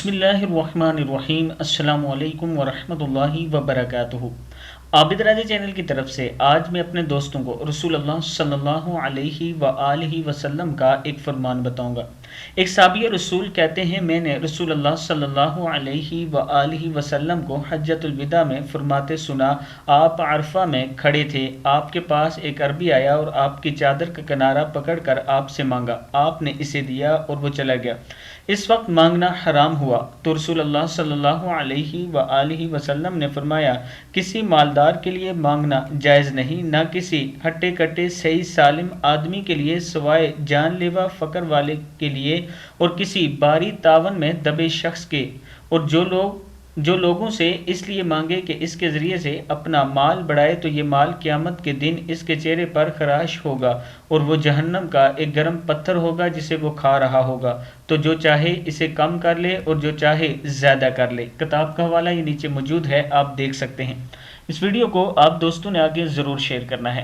बिस्मिल्लाहिर्रहमानिर्रहीम। अस्सलामु अलैकुम वरहमतुल्लाहि वबरकातुहू। आबिद राजा चैनल की तरफ से आज मैं अपने दोस्तों को रसूलुल्लाह सल्लल्लाहु अलैहि व आलिहि वसल्लम का एक फरमान बताऊंगा। एक साहबी रसूल कहते हैं, मैंने रसूलुल्लाह सल्लल्लाहु अलैहि व आलिहि वसल्लम को हज्जतुल विदा में फरमाते सुना। आप अरफा में खड़े थे, आपके पास एक अरबी आया और आपकी चादर का किनारा पकड़कर आपसे मांगा। आपने इसे दिया और वो चला गया। इस वक्त मांगना हराम हुआ। तो रसूलुल्लाह सल्लल्लाहु अलैहि व आलिहि वसल्लम ने फरमाया, किसी मालदार के लिए मांगना जायज़ नहीं, ना किसी हट्टे कट्टे सही सालिम आदमी के लिए सिवाय जानलेवा फ़क्र वाले के लिए, और किसी बारी तावन में दबे शख्स के। और जो लोगों से इसलिए मांगे कि इसके ज़रिए से अपना माल बढ़ाए, तो ये माल क़यामत के दिन इसके चेहरे पर खराश होगा और वो जहन्नम का एक गर्म पत्थर होगा जिसे वो खा रहा होगा। तो जो चाहे इसे कम कर ले और जो चाहे ज़्यादा कर ले। किताब का हवाला ये नीचे मौजूद है, आप देख सकते हैं। इस वीडियो को आप दोस्तों ने आगे ज़रूर शेयर करना है।